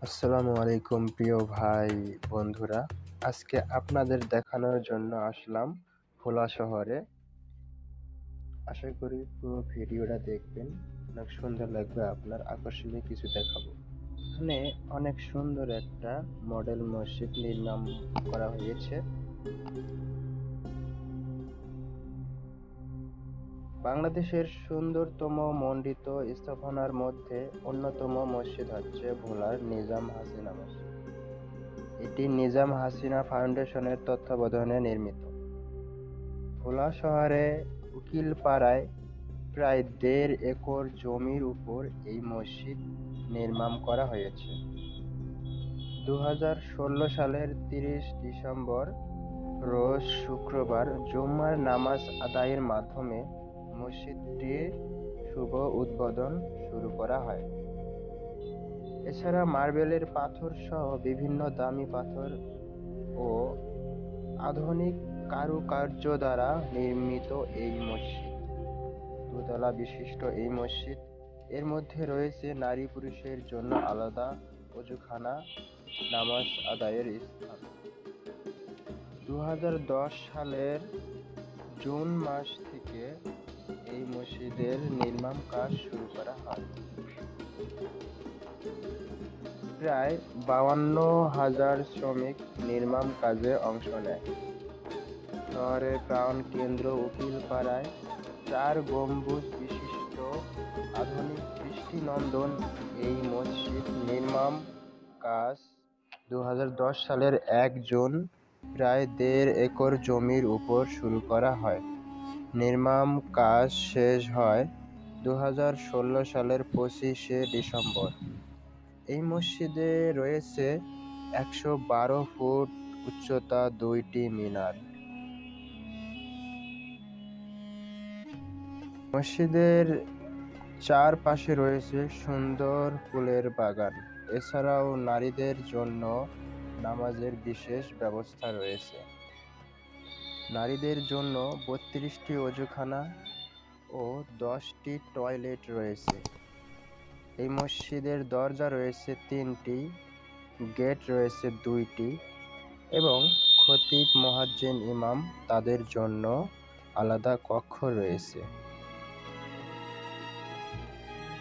আসসালামু আলাইকুম প্রিয় ভাই বন্ধুরা। আজকে আপনাদের দেখানোর জন্য আসলাম ভোলা শহরে। আশা করি পুরো ভিডিওটা দেখবেন, অনেক সুন্দর লাগবে, আপনার আকর্ষণীয় কিছু দেখাবো। এখানে অনেক সুন্দর একটা মডেল মসজিদ নির্মাণ করা হয়েছে। বাংলাদেশের সুন্দরতম মণ্ডিত স্থাপনার মধ্যে অন্যতম মসজিদ হচ্ছে ভোলার নিজাম হাসিনা মসজিদ। এটি নিজাম হাসিনা ফাউন্ডেশনের তত্ত্বাবধানে নির্মিত। ভোলা শহরে উকিলপাড়ায় প্রায় ১.৫ একর জমির উপর এই মসজিদ নির্মাণ করা হয়েছে। ২০১৬ সালের ৩০ ডিসেম্বর রোজ শুক্রবার জুম্মার নামাজ আদায়ের মাধ্যমে মসজিদটির শুভ উদ্বোধন শুরু করা হয়। এছাড়া মার্বেলের পাথর সহ বিভিন্ন দামি পাথর ও আধুনিক কারুকার্য দ্বারা নির্মিত এই মসজিদ। দোতলা বিশিষ্ট এই মসজিদ এর মধ্যে রয়েছে নারী পুরুষের জন্য আলাদা অজুখানা, নামাজ আদায়ের স্থান। ২০১০ সালের জুন মাস থেকে এই মসজিদের নির্মাণ কাজ শুরু করা হয়। প্রায় ৫২,০০০ শ্রমিক নির্মাণ কাজে অংশ নেয়। শহরের প্রাণকেন্দ্র উকিলপাড়ায় ৪ গম্বুজ বিশিষ্ট আধুনিক দৃষ্টিনন্দন এই মসজিদ নির্মাণ কাজ ২০১০ সালের ১ জুন প্রায় ১.৫ একর জমির উপর শুরু করা হয়। নির্মাণ কাজ শেষ হয় ২০১৬ সালের ২৫শে ডিসেম্বর। এই মসজিদে রয়েছে ১১২ ফুট উচ্চতা ২টি মিনার। মসজিদের চারপাশে রয়েছে সুন্দর ফুলের বাগান। এছাড়াও নারীদের জন্য নামাজের বিশেষ ব্যবস্থা রয়েছে। নারীদের জন্য ৩২টি অজুখানা ও ১০টি টয়লেট রয়েছে। এই মসজিদের দরজা রয়েছে ৩টি, গেট রয়েছে ২টি এবং খতিব, মুয়াজ্জিন, ইমাম তাদের জন্য আলাদা কক্ষ রয়েছে।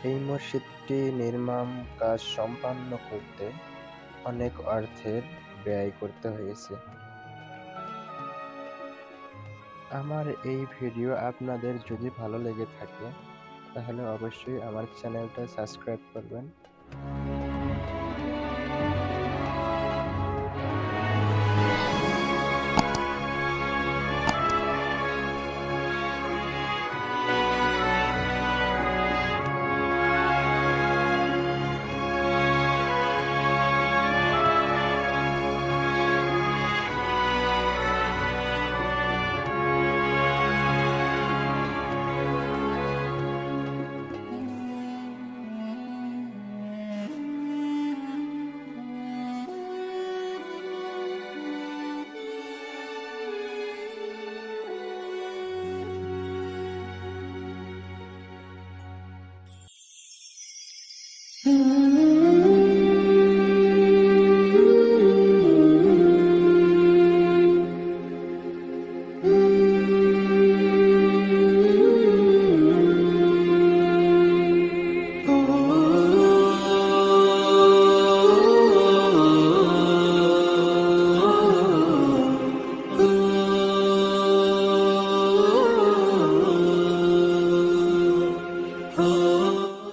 এই মসজিদটি নির্মাণ কাজ সম্পন্ন করতে অনেক অর্থের ব্যয় করতে হয়েছে। আমার এই ভিডিও আপনাদের যদি ভালো লেগে থাকে তাহলে অবশ্যই আমার চ্যানেলটা সাবস্ক্রাইব করবেন।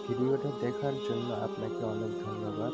ভিডিওটা দেখার জন্য আপনাকে অনেক ধন্যবাদ।